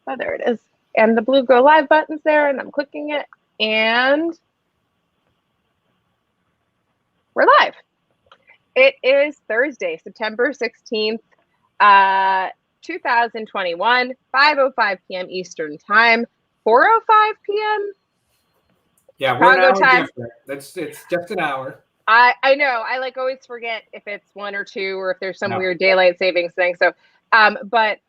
Oh, there it is. And the blue go live button's there, and I'm clicking it, and we're live. It is Thursday, September 16th, 2021, 5:05 p.m. Eastern Time, 4:05 p.m. Yeah, Chicago we're an hour time. different. It's just an hour. I know. I always forget if it's 1 or 2 or if there's some weird daylight savings thing. So, but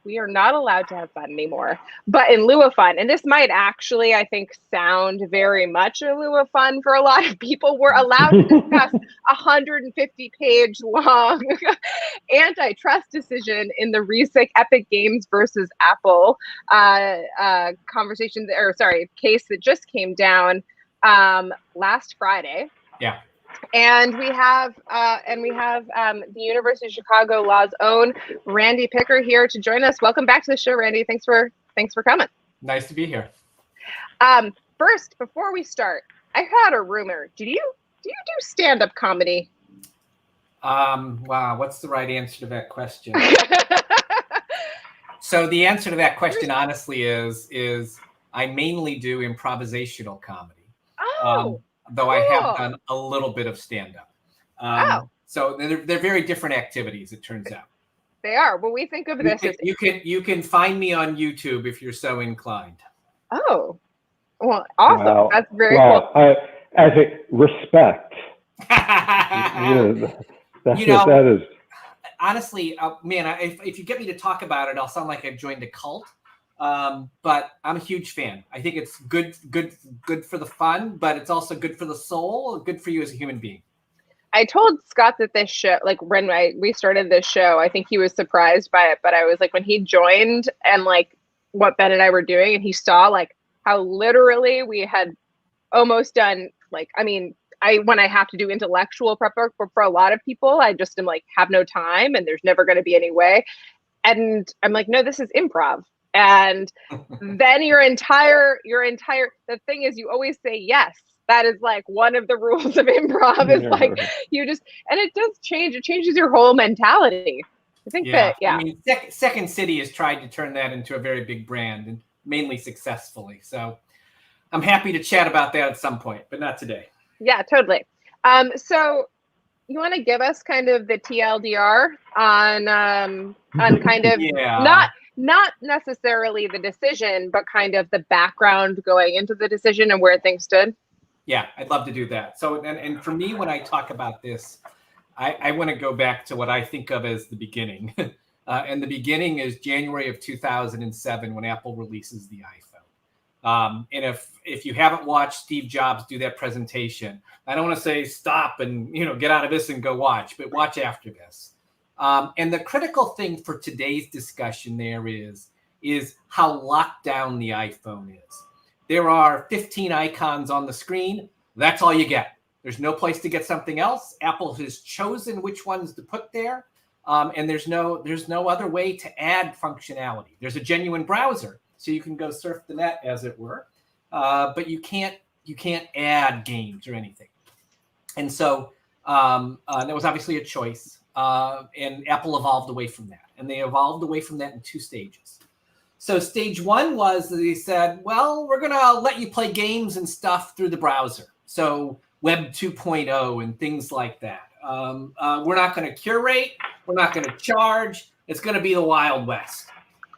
we are not allowed to have fun anymore. But in lieu of fun, and this might actually, I think, sound very much in lieu of fun for a lot of people, we're allowed to discuss a 150-page long antitrust decision in the recent Epic Games versus Apple case that just came down last Friday. Yeah. And we have the University of Chicago Law's own Randy Picker here to join us. Welcome back to the show, Randy. Thanks for coming. Nice to be here. First, before we start, I had a rumor. Do you do stand-up comedy? Wow, what's the right answer to that question? So the answer to that question, honestly, is I mainly do improvisational comedy. Oh. Though cool. I have done a little bit of stand-up. So they're very different activities, it turns out. They are. Well, we think of this as... You can find me on YouTube if you're so inclined. Oh. Well, awesome. Wow. That's very cool. As a respect. That is... Honestly, man, if you get me to talk about it, I'll sound like I've joined a cult. But I'm a huge fan. I think it's good for the fun, but it's also good for the soul, good for you as a human being. I told Scott that this show, like when we started this show, I think he was surprised by it, but I was like, when he joined and like what Ben and I were doing, and he saw like how literally we had almost done, like, I mean, when I have to do intellectual prep work for a lot of people, I just am like, have no time and there's never going to be any way. And I'm like, no, this is improv. And then the thing is, you always say yes. That is like one of the rules of improv is like, and it does change. It changes your whole mentality. I think I mean, Second City has tried to turn that into a very big brand and mainly successfully. So I'm happy to chat about that at some point, but not today. Yeah, totally. So you want to give us kind of the TLDR on kind of not necessarily the decision, but kind of the background going into the decision and where things stood? Yeah, I'd love to do that. So, and for me, when I talk about this, I want to go back to what I think of as the beginning. And the beginning is January of 2007 when Apple releases the iPhone. And if you haven't watched Steve Jobs do that presentation, I don't want to say stop and get out of this and go watch, but watch after this. And the critical thing for today's discussion there is how locked down the iPhone is. There are 15 icons on the screen. That's all you get. There's no place to get something else. Apple has chosen which ones to put there. And there's no other way to add functionality. There's a genuine browser, so you can go surf the net, as it were. But you can't add games or anything. And so that was obviously a choice. And Apple evolved away from that. And they evolved away from that in 2 stages. So stage 1 was that they said, well, we're going to let you play games and stuff through the browser. So Web 2.0 and things like that. We're not going to curate. We're not going to charge. It's going to be the Wild West.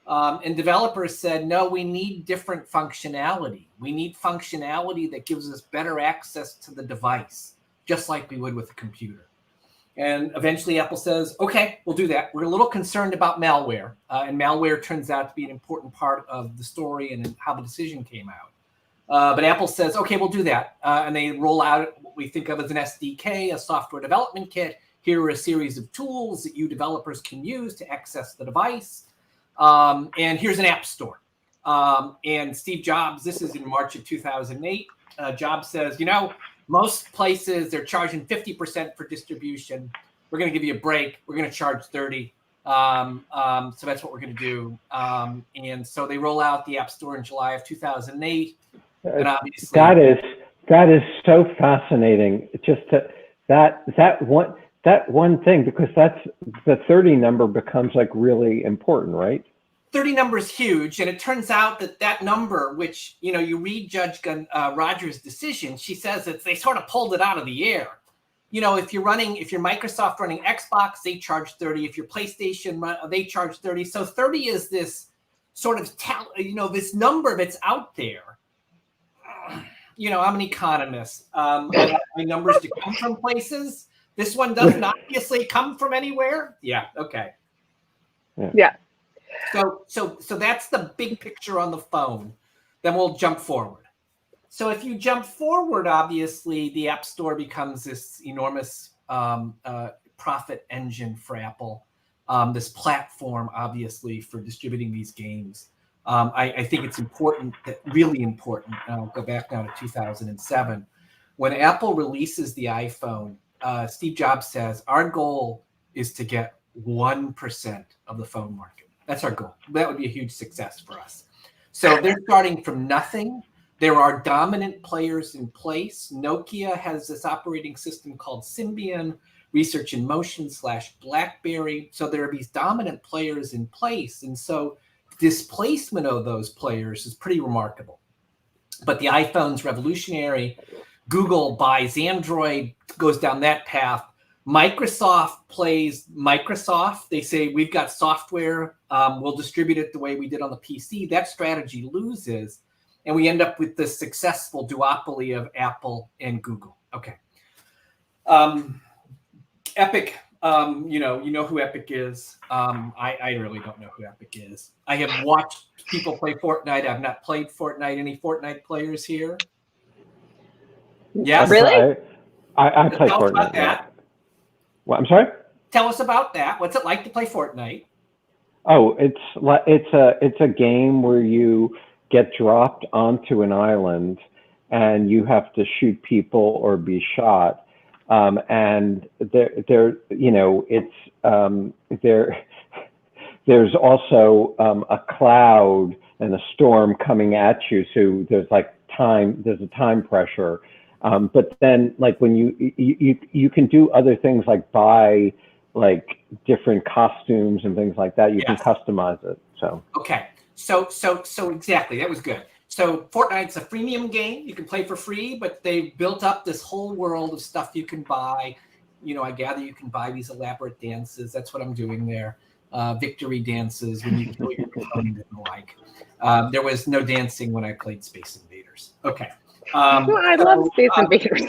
And developers said, no, we need different functionality. We need functionality that gives us better access to the device, just like we would with a computer. And eventually Apple says, okay, we'll do that. We're a little concerned about malware. And malware turns out to be an important part of the story and how the decision came out. But Apple says, okay, we'll do that. And they roll out what we think of as an SDK, a software development kit. Here are a series of tools that you developers can use to access the device. And here's an app store. And Steve Jobs, this is in March of 2008. Jobs says, most places they're charging 50% for distribution. We're going to give you a break. We're going to charge 30. So that's what we're going to do. And so they roll out the App Store in July of 2008. And obviously, that is so fascinating. Just that one thing, because that's the 30 number becomes like really important, right? 30 number is huge, and it turns out that number, which, you know, you read Judge Rogers' decision, she says that they sort of pulled it out of the air. You know, if you're Microsoft running Xbox, they charge 30. If you're PlayStation, they charge 30. So 30 is this sort of, this number that's out there. You know, I'm an economist. I like my numbers to come from places. This one doesn't obviously come from anywhere. Yeah. Okay. Yeah. So that's the big picture on the phone. Then we'll jump forward. So if you jump forward, obviously the App Store becomes this enormous profit engine for Apple. This platform, obviously, for distributing these games. I think it's important, really important. And I'll go back now to 2007. When Apple releases the iPhone, Steve Jobs says, our goal is to get 1% of the phone market. That's our goal. That would be a huge success for us. So they're starting from nothing. There are dominant players in place. Nokia has this operating system called Symbian, Research in Motion / BlackBerry. So there are these dominant players in place. And so displacement of those players is pretty remarkable. But the iPhone's revolutionary. Google buys Android, goes down that path. Microsoft plays Microsoft. They say, we've got software. We'll distribute it the way we did on the PC. That strategy loses. And we end up with this successful duopoly of Apple and Google. Okay. Epic, you know who Epic is. I really don't know who Epic is. I have watched people play Fortnite. I've not played Fortnite. Any Fortnite players here? Yes. Really? I play Tell us about Fortnite. that. Well, I'm sorry? Tell us about that. What's it like to play Fortnite? Oh, it's a game where you get dropped onto an island and you have to shoot people or be shot. And there's also a cloud and a storm coming at you. So there's a time pressure. But then like when you can do other things like buy like different costumes and things like that. You can customize it. So okay. So exactly, that was good. So Fortnite's a freemium game. You can play for free, but they've built up this whole world of stuff you can buy. You know, I gather you can buy these elaborate dances. That's what I'm doing there. Victory dances when you kill your opponent and the like. There was no dancing when I played Space Invaders. Okay. I love Space Invaders.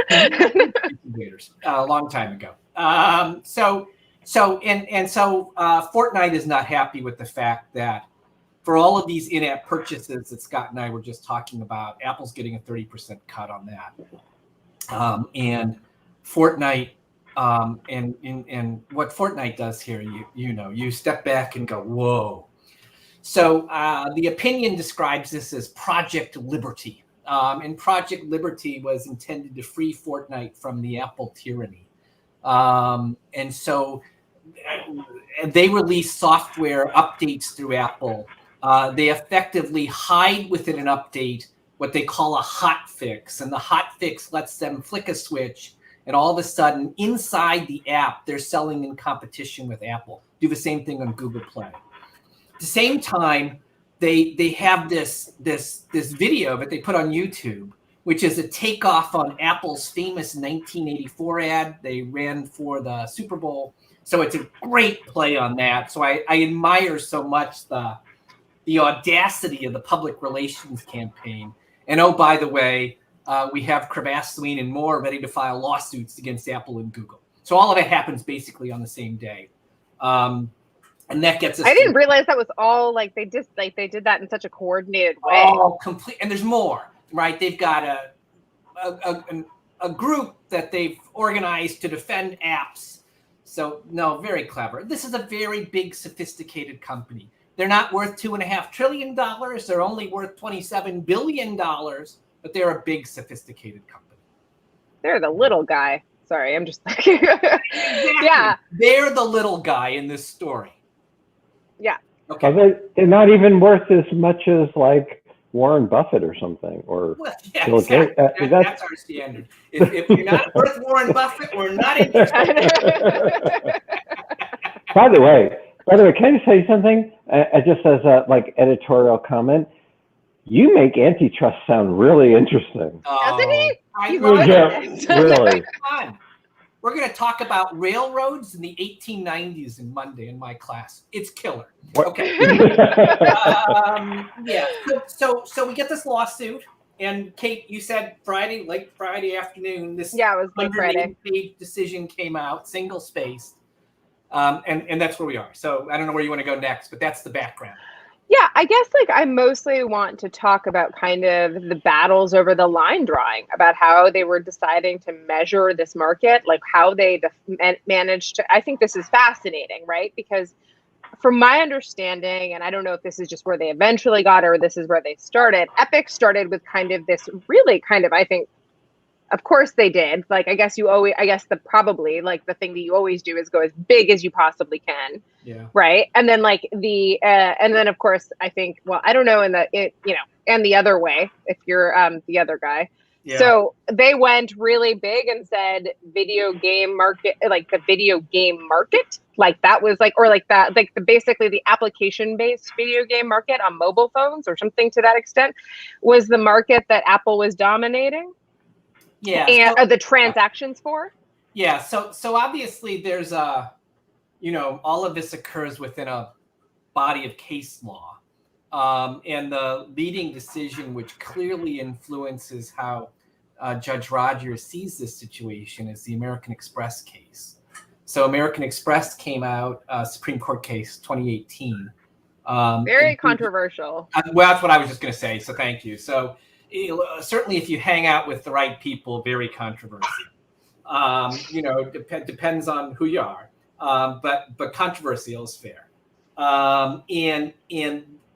Space Invaders, a long time ago. So Fortnite is not happy with the fact that for all of these in-app purchases that Scott and I were just talking about, Apple's getting a 30% cut on that. And Fortnite, and what Fortnite does here, you step back and go, whoa. So the opinion describes this as Project Liberty. And Project Liberty was intended to free Fortnite from the Apple tyranny. And so they release software updates through Apple. They effectively hide within an update what they call a hot fix. And the hot fix lets them flick a switch, and all of a sudden, inside the app, they're selling in competition with Apple. Do the same thing on Google Play. At the same time, they have this video that they put on YouTube, which is a takeoff on Apple's famous 1984 ad they ran for the Super Bowl. So it's a great play on that. So I admire so much the audacity of the public relations campaign. And oh, by the way, we have Cravassline and more ready to file lawsuits against Apple and Google. So all of it happens basically on the same day. And that gets us. I didn't realize that was all like they did that in such a coordinated way. Oh, complete. And there's more, right? They've got a group that they've organized to defend apps. So no, very clever. This is a very big, sophisticated company. They're not worth $2.5 trillion. They're only worth $27 billion, but they're a big, sophisticated company. They're the little guy. Sorry, I'm just like, exactly. Yeah. They're the little guy in this story. Yeah. Okay. Well, they're not even worth as much as like Warren Buffett or something, or well, yeah, Bill exactly. Gates. That's our standard. If you're not worth Warren Buffett, we're not interested. By the way, By the way, can I just tell you something? Just as a editorial comment, you make antitrust sound really interesting. Doesn't he? He's really. We're going to talk about railroads in the 1890s in Monday in my class. It's killer. What? Okay. Yeah. So we get this lawsuit, and Kate, you said late Friday afternoon. This it was late Friday. page decision came out, single spaced, and that's where we are. So I don't know where you want to go next, but that's the background. Yeah, I guess I mostly want to talk about kind of the battles over the line drawing, about how they were deciding to measure this market, like how they managed to. I think this is fascinating, right? Because from my understanding, and I don't know if this is just where they eventually got or this is where they started, Epic started with kind of this really kind of, I think, of course they did. I guess the thing that you always do is go as big as you possibly can. Yeah. Right. And then and then of course I think, well, I don't know, and the other way, if you're the other guy. Yeah. So they went really big and said video game market, the video game market, that was basically the application based video game market on mobile phones or something to that extent was the market that Apple was dominating. Yeah. And the transactions for. Yeah. So obviously there's all of this occurs within a body of case law. And the leading decision, which clearly influences how Judge Rogers sees this situation, is the American Express case. So American Express came out, Supreme Court case 2018. Very controversial. Well, that's what I was just going to say. So thank you. So certainly if you hang out with the right people, very controversial. Depends on who you are. But controversial is fair. And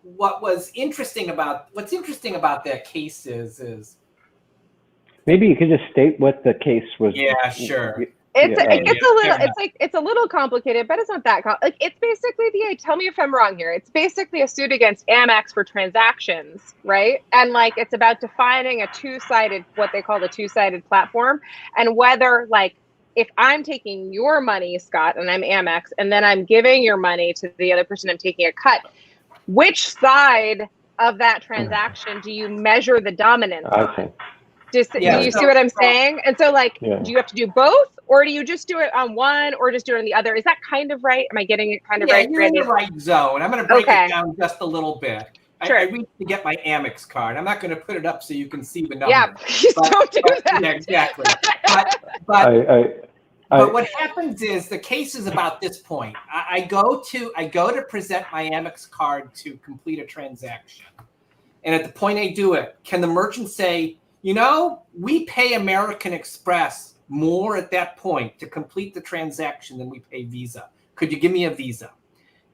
what's interesting about that case is maybe you could just state what the case was. Yeah, sure. It's a little complicated, but it's not that it's basically tell me if I'm wrong here. It's basically a suit against Amex for transactions, right? And it's about defining what they call the two-sided platform, and whether if I'm taking your money, Scott, and I'm Amex, and then I'm giving your money to the other person, I'm taking a cut, which side of that transaction do you measure the dominance on? Do you see what I'm saying? And so do you have to do both, or do you just do it on one, or just do it on the other? Is that kind of right? Am I getting it kind of right? You're in the right zone. I'm going to break it down just a little bit. Sure. I reached to get my Amex card. I'm not going to put it up so you can see the number. Yeah, please don't do that. Yeah, exactly. But what happens is the case is about this point. I go to present my Amex card to complete a transaction, and at the point I do it, can the merchant say, we pay American Express more at that point to complete the transaction than we pay Visa. Could you give me a Visa?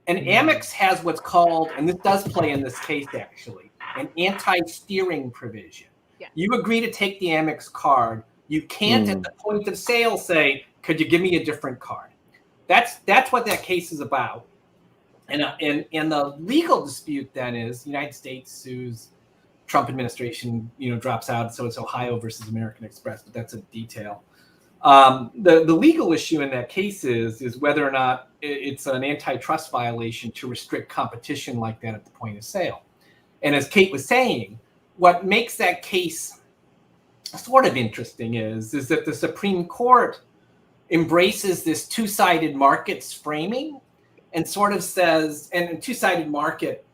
And Amex has what's called, and this does play in this case actually, an anti-steering provision. Yeah. You agree to take the Amex card. You can't at the point of sale say, could you give me a different card? That's what that case is about. And the legal dispute then is the United States sues Trump administration, drops out. So it's Ohio versus American Express, but that's a detail. The legal issue in that case is whether or not it's an antitrust violation to restrict competition like that at the point of sale. And as Kate was saying, what makes that case sort of interesting is that the Supreme Court embraces this two-sided markets framing and sort of says, and two-sided market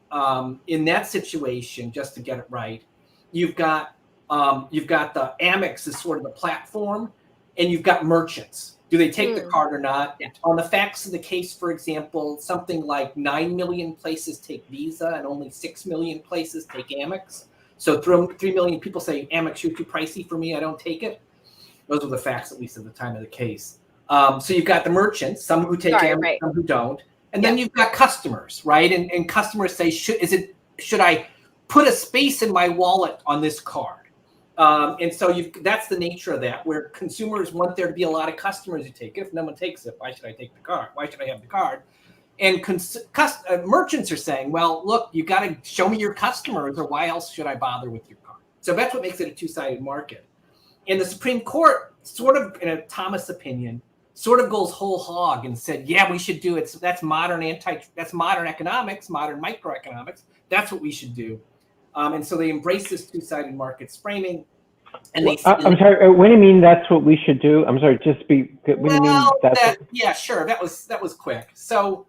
in that situation, just to get it right, you've got the Amex as sort of the platform, and you've got merchants. Do they take the card or not? Yeah. On the facts of the case, for example, something like 9 million places take Visa and only 6 million places take Amex. So 3 million people say, Amex, you're too pricey for me, I don't take it. Those are the facts, at least at the time of the case. So you've got the merchants, some who take Amex, some who don't. And then you've got customers, right? And customers say, should I put a space in my wallet on this card? And so that's the nature of that, where consumers want there to be a lot of customers who take it. If no one takes it, why should I take the card? Why should I have the card? And merchants are saying, well, look, you got to show me your customers, or why else should I bother with your card? So that's what makes it a two-sided market. And the Supreme Court, sort of in a Thomas opinion, sort of goes whole hog and said, yeah, we should do it. So that's modern economics, modern microeconomics. That's what we should do. And so they embrace this two-sided markets framing. And they I'm sorry, what do you mean that's what we should do? I'm sorry, what do you mean yeah, sure. That was quick. So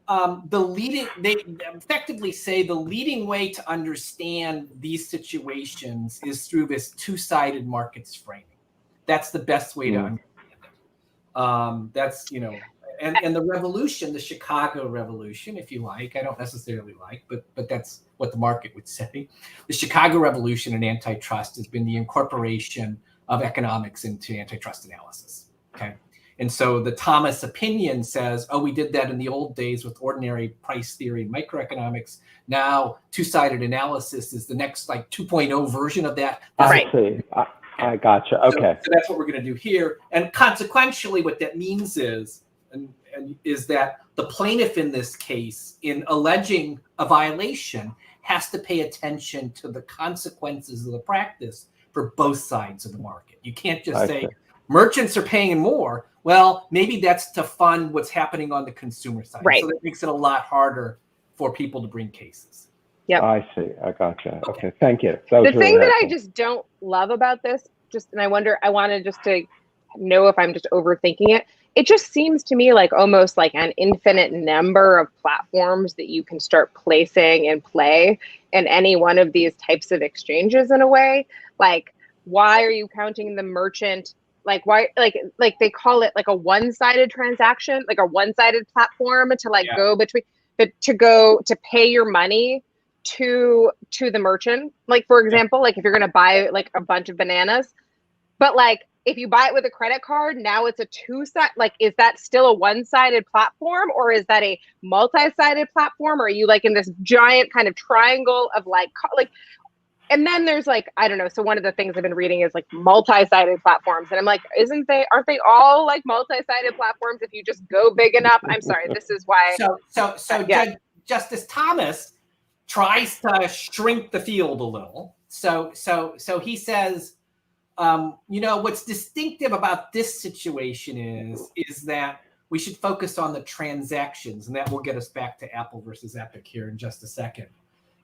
they effectively say the leading way to understand these situations is through this two-sided markets framing. That's the best way to understand it. That's, and the revolution, the Chicago Revolution, if you like, I don't necessarily like, but that's what the market would say. The Chicago Revolution and antitrust has been the incorporation of economics into antitrust analysis. Okay. And so the Thomas opinion says, oh, we did that in the old days with ordinary price theory and microeconomics. Now, two-sided analysis is the next 2.0 version of that. I see. I gotcha. Okay. So that's what we're going to do here. And consequentially, what that means is that the plaintiff in this case, in alleging a violation, has to pay attention to the consequences of the practice for both sides of the market. You can't just say merchants are paying more. Well, maybe that's to fund what's happening on the consumer side. Right. So that makes it a lot harder for people to bring cases. Yep. I see. I gotcha. Okay. Thank you. The thing that I just don't love about this, and I wanted just to know if I'm just overthinking it. It just seems to me like almost like an infinite number of platforms that you can start placing in play in any one of these types of exchanges in a way. Like, why are you counting the merchant? Like, why, like they call it like a one-sided transaction, like a one-sided platform to go between, but to pay your money to the merchant. Like, for example, like if you're going to buy like a bunch of bananas, but like, if you buy it with a credit card, now it's a two-sided, like, is that still a one-sided platform or is that a multi-sided platform? Or are you like in this giant kind of triangle of like, and then there's like, I don't know. So one of the things I've been reading is like multi-sided platforms. And I'm like, aren't they all like multi-sided platforms if you just go big enough? I'm sorry, this is why. So yeah. Justice Thomas tries to shrink the field a little. So he says, what's distinctive about this situation is that we should focus on the transactions, and that will get us back to Apple versus Epic here in just a second.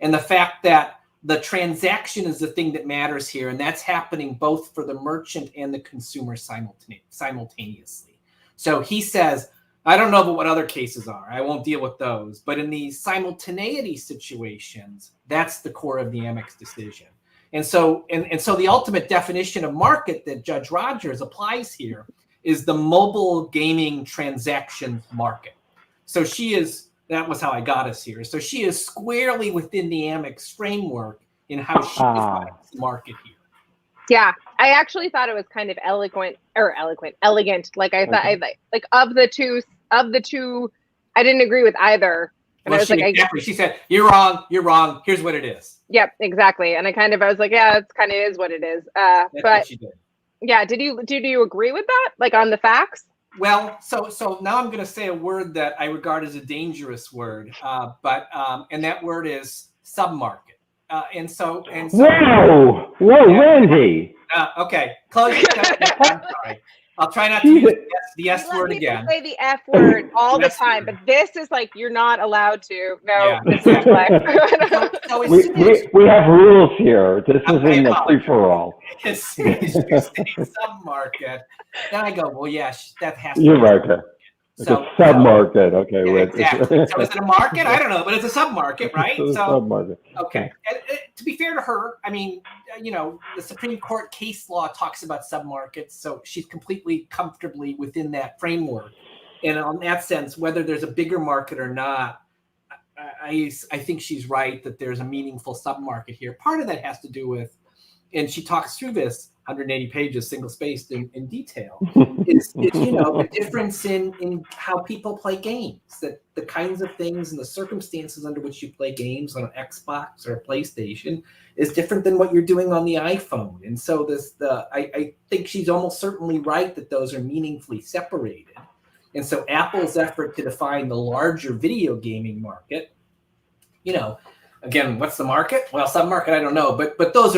And the fact that the transaction is the thing that matters here, and that's happening both for the merchant and the consumer simultaneously. So he says, I don't know about what other cases are. I won't deal with those. But in these simultaneity situations, that's the core of the Amex decision. And so the ultimate definition of market that Judge Rogers applies here is the mobile gaming transaction market. So that was how I got us here. So she is squarely within the Amex framework in how she defines the market here. Yeah, I actually thought it was kind of elegant. Like I thought, like of the two, I didn't agree with either. And well, I was exactly. She said, "You're wrong. Here's what it is." Yep, exactly. And I was like, yeah, it's kind of is what it is. That's but what she did. Yeah, did you agree with that? Like on the facts? Well, so now I'm going to say a word that I regard as a dangerous word, and that word is submarket. And so. Whoa, yeah. Randy. Okay, close. I'm sorry. I'll try not to use the S word again. Say the F word all the time, but this is like you're not allowed to. No, yeah. this is like we have rules here. This isn't a free for all. As soon as you say submarket, then I go, well, yeah, that has to. You're right. It's a submarket, okay. Yeah, exactly. So is it a market? I don't know, but it's a submarket, right? It's a submarket. Okay. And, to be fair to her, I mean, the Supreme Court case law talks about submarkets, so she's completely comfortably within that framework. And on that sense, whether there's a bigger market or not, I think she's right that there's a meaningful submarket here. Part of that has to do with, and she talks through this 180 pages, single-spaced in detail, is the difference in how people play games, that the kinds of things and the circumstances under which you play games on an Xbox or a PlayStation is different than what you're doing on the iPhone. And so I think she's almost certainly right that those are meaningfully separated. And so Apple's effort to define the larger video gaming market, again, what's the market? Well, submarket, I don't know, but those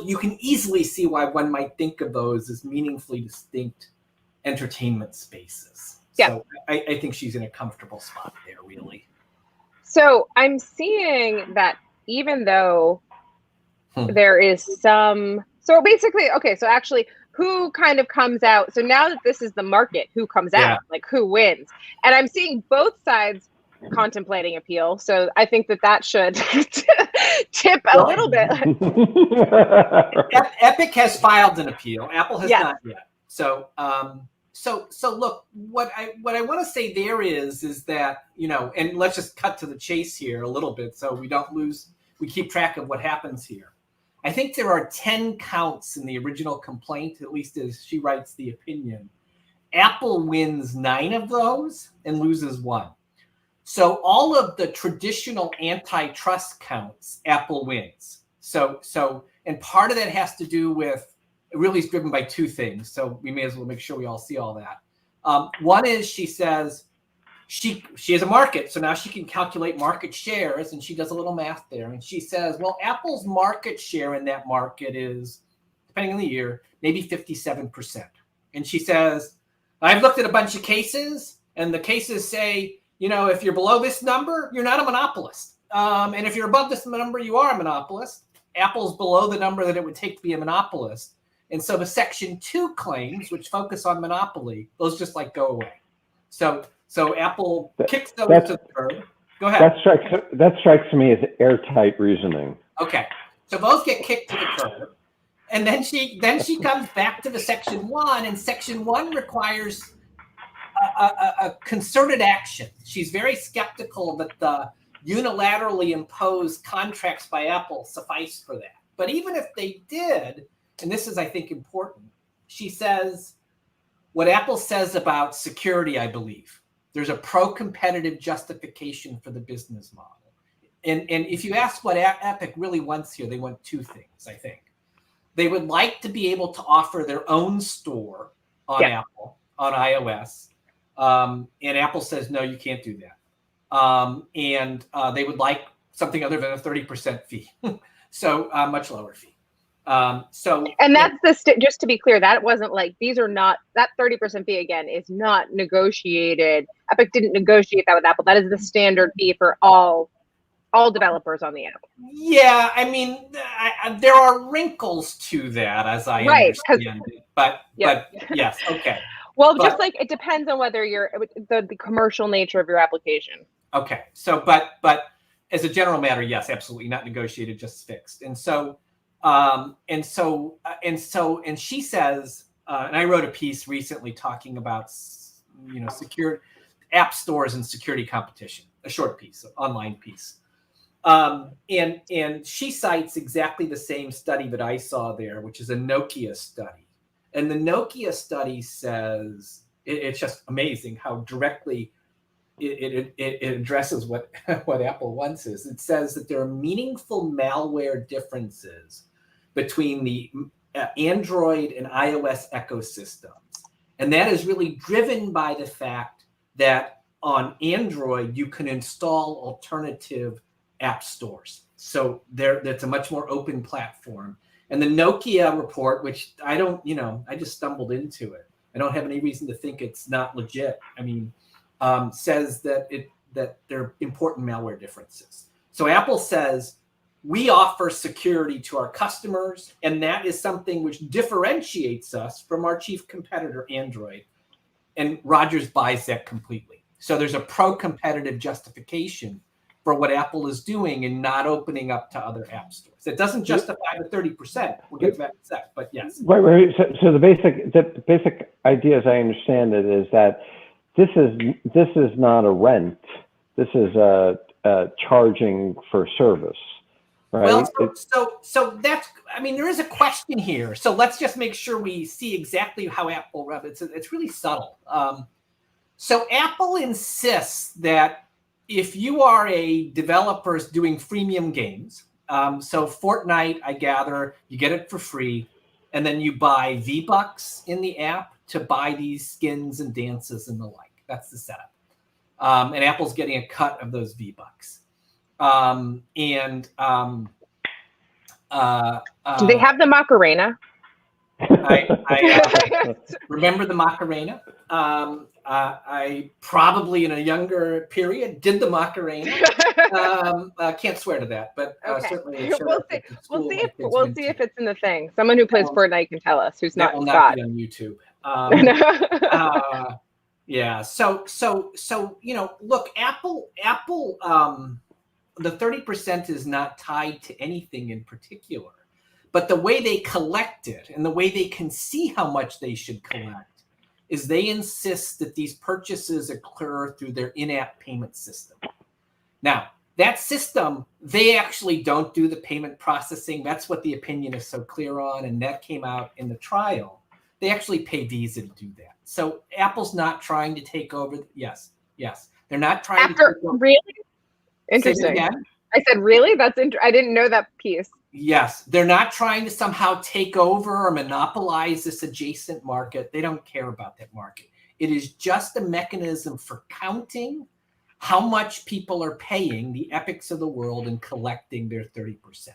you can easily see why one might think of those as meaningfully distinct entertainment spaces. Yeah. So I think she's in a comfortable spot there, really. So I'm seeing that even though there is some, so basically, okay, so actually who kind of comes out? So now that this is the market, who comes out? Like who wins? And I'm seeing both sides contemplating appeal. So I think that should tip a little bit. Epic has filed an appeal. Apple has not yet. So so look, what I want to say there is that, you know, and let's just cut to the chase here a little bit so we keep track of what happens here. I think there are 10 counts in the original complaint, at least as she writes the opinion. Apple wins 9 of those and loses 1. So all of the traditional antitrust counts, Apple wins. So and part of that has to do with, it really is driven by 2 things. So we may as well make sure we all see all that. One is she says she has a market, so now she can calculate market shares, and she does a little math there. And she says, well, Apple's market share in that market is, depending on the year, maybe 57%. And she says, I've looked at a bunch of cases, and the cases say, you know, if you're below this number, you're not a monopolist. And if you're above this number, you are a monopolist. Apple's below the number that it would take to be a monopolist. And so the Section 2 claims, which focus on monopoly, those just like go away. So Apple kicks those to the curb. Go ahead. That strikes me as airtight reasoning. Okay. So those get kicked to the curb. And then she comes back to the Section 1, and Section 1 requires a concerted action. She's very skeptical that the unilaterally imposed contracts by Apple suffice for that. But even if they did, and this is, I think, important, she says what Apple says about security, I believe. There's a pro-competitive justification for the business model. And if you ask what Epic really wants here, they want 2 things, I think. They would like to be able to offer their own store on Apple, on iOS. And Apple says, no, you can't do that. And they would like something other than a 30% fee. So much lower fee. And that's just to be clear, that wasn't like, these are not, that 30% fee again is not negotiated. Epic didn't negotiate that with Apple. That is the standard fee for all developers on the app. Yeah, I mean, there are wrinkles to that, as I understand it. But yes, okay. Well, just like it depends on whether you're the commercial nature of your application. Okay, so but as a general matter, yes, absolutely not negotiated, just fixed. And she says, and I wrote a piece recently talking about, you know, secure app stores and security competition, a short piece, an online piece. And she cites exactly the same study that I saw there, which is a Nokia study. And the Nokia study says, it's just amazing how directly it addresses what Apple wants is. It says that there are meaningful malware differences between the Android and iOS ecosystems. And that is really driven by the fact that on Android, you can install alternative app stores. So that's a much more open platform. And the Nokia report, which I just stumbled into it. I don't have any reason to think it's not legit. I mean, says that there are important malware differences. So Apple says, we offer security to our customers, and that is something which differentiates us from our chief competitor, Android. And Rogers buys that completely. So there's a pro-competitive justification for what Apple is doing and not opening up to other app stores. It doesn't justify the 30%. We'll get to that in a sec, but yes. Right. So the basic idea, as I understand it, is that this is not a rent. This is a charging for service. Right? Well, so that's, I mean, there is a question here. So let's just make sure we see exactly how Apple runs it. It's really subtle. So Apple insists that if you are a developer doing freemium games, so Fortnite, I gather, you get it for free, and then you buy V-Bucks in the app to buy these skins and dances and the like. That's the setup. And Apple's getting a cut of those V-Bucks. Do they have the Macarena? I remember the Macarena. I probably in a younger period did the Macarena. Can't swear to that, but certainly We'll see if it's in the thing. Someone who plays Fortnite can tell us. Who's not will Scott. Not be on YouTube. Yeah. So look, Apple. The 30% is not tied to anything in particular, but the way they collect it and the way they can see how much they should collect is they insist that these purchases occur through their in-app payment system. Now, that system, they actually don't do the payment processing. That's what the opinion is so clear on, and that came out in the trial. They actually pay Visa to do that. So Apple's not trying to take over. Yes. They're not trying to take over. Really? Interesting. I said, really? That's I didn't know that piece. Yes. They're not trying to somehow take over or monopolize this adjacent market. They don't care about that market. It is just a mechanism for counting how much people are paying the Epics of the world and collecting their 30%.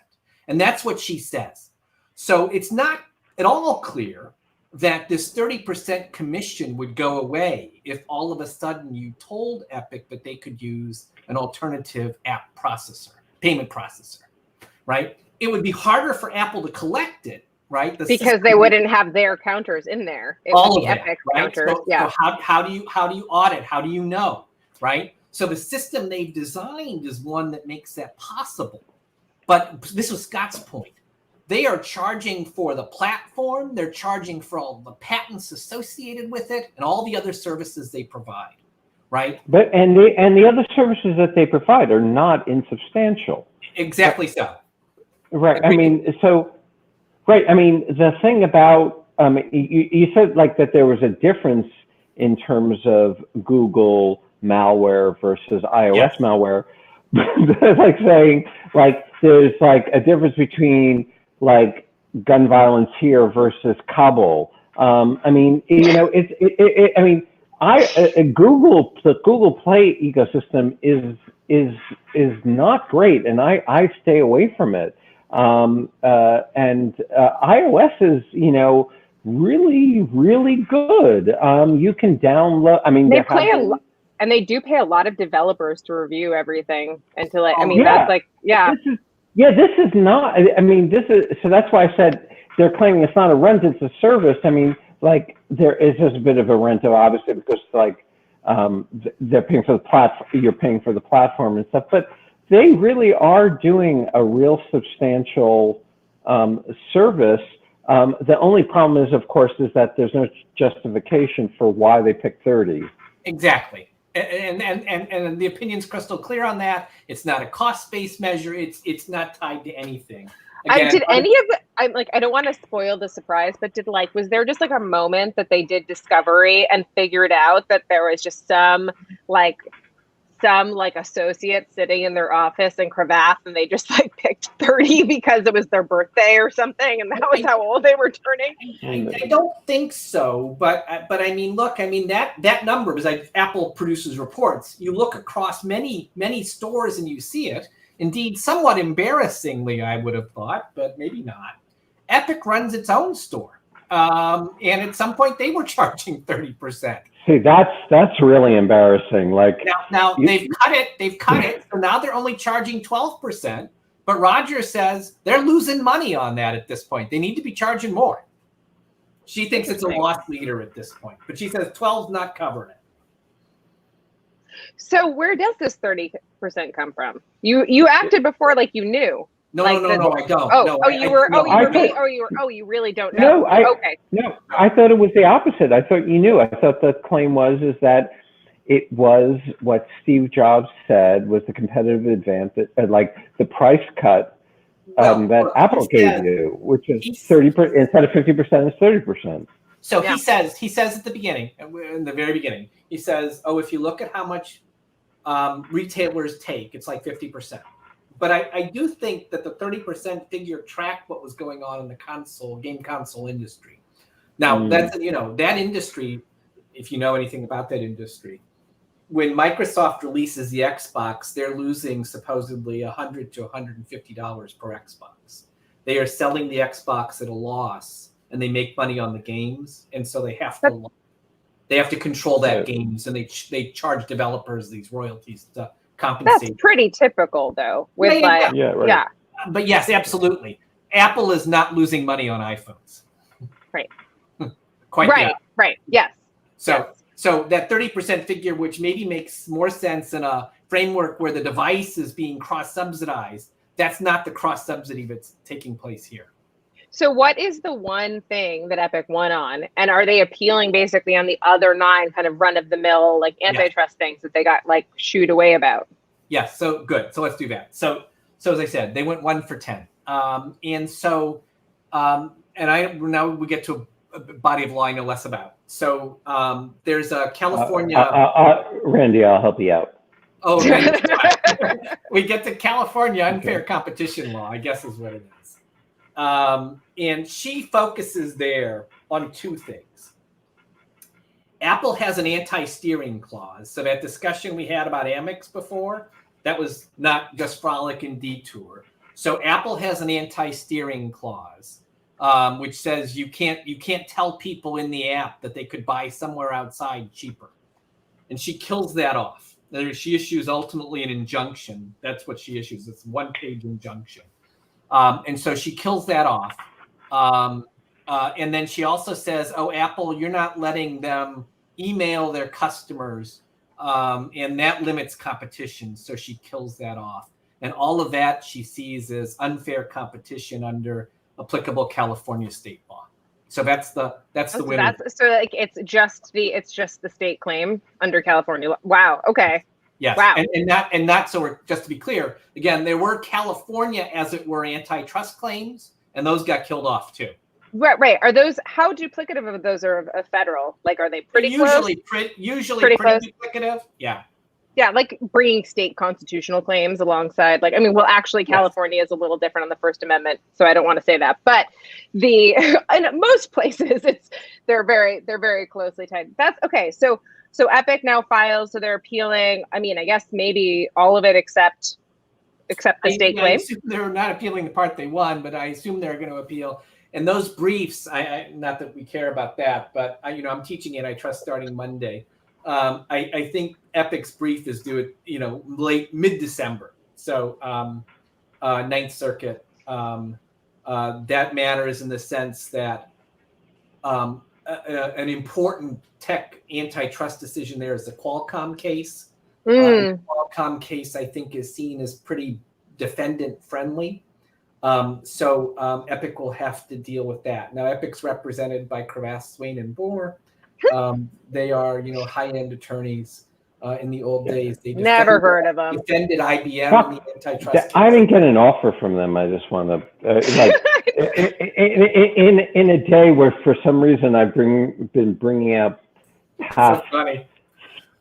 And that's what she says. So it's not at all clear that this 30% commission would go away if all of a sudden you told Epic that they could use an alternative app processor, payment processor, right? It would be harder for Apple to collect it, right? Because they wouldn't have their counters in there. It all would be of Epic it, right? counters. So how do you audit? How do you know, right? So the system they've designed is one that makes that possible. But this was Scott's point. They are charging for the platform. They're charging for all the patents associated with it and all the other services they provide, right? But and the other services that they provide are not insubstantial. Exactly so. Right. Agreed. I mean, so right. I mean, the thing about you said like that there was a difference in terms of Google malware versus iOS malware. Like saying like there's like a difference between like gun violence here versus Kabul. I mean, I mean, the Google Play ecosystem is not great, and I stay away from it. And iOS is really good. You can download. I mean, and they do pay a lot of developers to review everything and to that's like this is not. I mean, this is so that's why I said they're claiming it's not a rent, it's a service. I mean, like there is just a bit of a rental, obviously, because like they're paying for the platform, you're paying for the platform and stuff, but they really are doing a real substantial service. The only problem is, of course, is that there's no justification for why they picked 30. Exactly. And the opinion's crystal clear on that. It's not a cost-based measure. It's not tied to anything. Again, did any of it? I don't want to spoil the surprise, but was there just like a moment that they did discovery and figured out that there was just some associate sitting in their office in Cravath, and they just like picked 30 because it was their birthday or something, and that was how old they were turning? I don't think so, but I mean, look, I mean that number, because Apple produces reports. You look across many stores and you see it. Indeed, somewhat embarrassingly, I would have thought, but maybe not. Epic runs its own store, and at some point they were charging 30%. See, that's really embarrassing. Like now they've cut it. So now they're only charging 12%. But Roger says they're losing money on that at this point. They need to be charging more. She thinks it's a loss leader at this point, but she says 12's not covering it. So where does this 30% come from? You acted before like you knew. No, I don't. You really don't know. No, I thought it was the opposite. I thought you knew. I thought the claim is that it was what Steve Jobs said was the competitive advantage, like the price cut that Apple gave you, which is 30% instead of 50% is 30%. So he says at the beginning, in the very beginning, he says, if you look at how much retailers take, it's like 50%. But I do think that the 30% figure tracked what was going on in the game console industry. Now, that's, that industry, if you know anything about that industry, when Microsoft releases the Xbox, they're losing supposedly $100 to $150 per Xbox. They are selling the Xbox at a loss and they make money on the games, and so they have to control that games, and they charge developers these royalties to compensate. That's pretty typical, though. With But yes, absolutely. Apple is not losing money on iPhones. Right. Quite right. Yes. So that 30% figure, which maybe makes more sense in a framework where the device is being cross-subsidized, that's not the cross-subsidy that's taking place here. So what is the one thing that Epic won on? And are they appealing basically on the other 9 kind of run-of-the-mill, like antitrust things that they got like shooed away about? Yes, so good. So let's do that. So as I said, they went 1 for 10. Now we get to a body of law I know less about. So there's a California. Randy, I'll help you out. Oh, we get to California unfair competition law, I guess is what it is. And she focuses there on 2 things. Apple has an anti-steering clause. So that discussion we had about Amex before, that was not just frolic and detour. So Apple has an anti-steering clause, which says you can't tell people in the app that they could buy somewhere outside cheaper. And she kills that off. She issues ultimately an injunction. That's what she issues. It's a 1-page injunction. And so she kills that off. And then she also says, oh, Apple, you're not letting them email their customers. And that limits competition. So she kills that off. And all of that she sees as unfair competition under applicable California state law. So that's the winner. So like it's just the state claim under California law. Wow. Okay. Yes. Wow. And not so we're, just to be clear, again, there were California, as it were, antitrust claims, and those got killed off too. Right. Are those, how duplicative of those are of federal? Like, are they pretty usually close? Pretty close. duplicative? Yeah. Yeah, like bringing state constitutional claims alongside, like, I mean, well, actually, California is a little different on the First Amendment, so I don't want to say that. But in most places, they're very closely tied. That's okay. So Epic now files, so they're appealing. I mean, I guess maybe all of it except the state claim. I assume they're not appealing the part they won, but I assume they're going to appeal. And those briefs, I not that we care about that, but I'm teaching antitrust starting Monday. I think Epic's brief is due at mid-December. So Ninth Circuit, that matters in the sense that an important tech antitrust decision there is the Qualcomm case. The Qualcomm case, I think, is seen as pretty defendant friendly. So Epic will have to deal with that. Now, Epic's represented by Cravath, Swaine, and Moore. They are, high-end attorneys. In the old days, they never heard of them. Defended IBM in the antitrust case. I didn't get an offer from them. I just want to in a day where for some reason I've been bringing up past. So funny.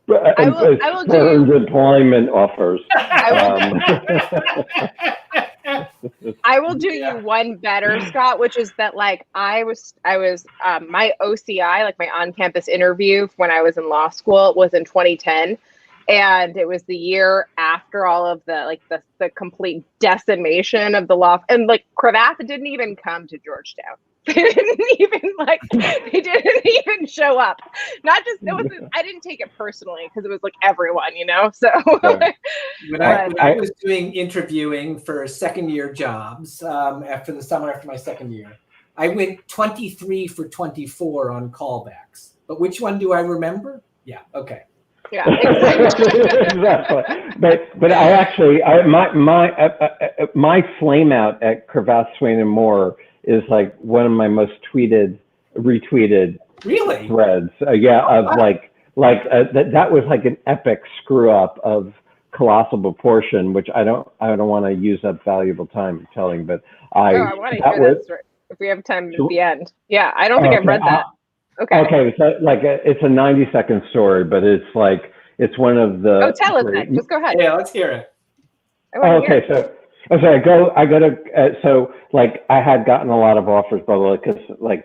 I will do employment offers. I will do you one better, Scott, which is that like I was my OCI, like my on-campus interview when I was in law school, was in 2010, and it was the year after all of the complete decimation of the law, and like Cravath didn't even come to Georgetown. They didn't even show up. Not just I didn't take it personally because it was like everyone, So when I was doing interviewing for second-year jobs after the summer after my second year, I went 23 for 24 on callbacks. But which one do I remember? Yeah. Okay. Yeah. Exactly. But my flame out at Cravath, Swaine, and Moore is like one of my most retweeted threads. That was like an epic screw up of colossal proportion, which I don't want to use up valuable time telling, but I want to hear that story if we have time at the end. Yeah, I don't think I've read that. Okay, so it's a 90-second story, but it's one of the. Oh, tell us that. Just go ahead. Yeah, let's hear it. Okay, so I had gotten a lot of offers, because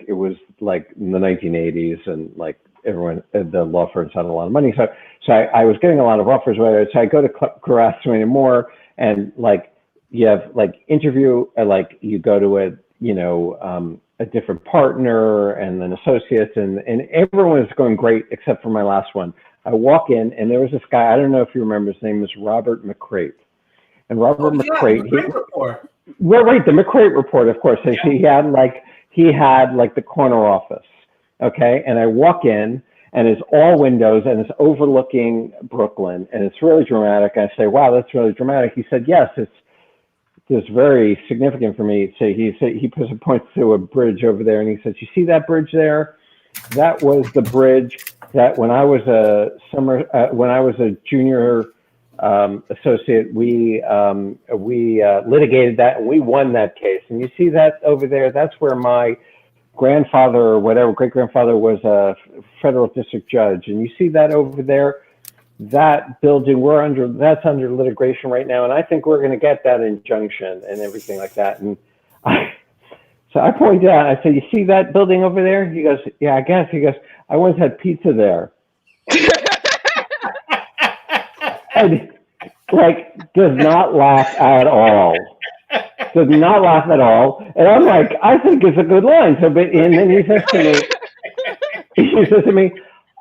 it was like in the 1980s, and like everyone, the law firms had a lot of money. So I was getting a lot of offers. So I go to Cravath, Swaine, and Moore, and you have interview, you go to it, a different partner and then associates, and everyone was going great except for my last one. I walk in, and there was this guy, I don't know if you remember, his name was Robert McCrate. And Robert McCrate, the McCrate report. Well, right, the McCrate report, of course. Yeah. He had like the corner office, okay? And I walk in, and it's all windows, and it's overlooking Brooklyn, and it's really dramatic. I say, wow, that's really dramatic. He said, yes, it's very significant for me. So he points to a bridge over there, and he says, you see that bridge there? That was the bridge that when I was a junior associate, we litigated that, and we won that case. And you see that over there? That's where my grandfather or whatever, great-grandfather, was a federal district judge. And you see that over there? That building, that's under litigation right now, and I think we're going to get that injunction and everything like that. And so I pointed out, I said, you see that building over there? He goes, yeah, I guess. He goes, I once had pizza there. And like, does not laugh at all. Does not laugh at all. And I'm like, I think it's a good line. So, and then he says to me,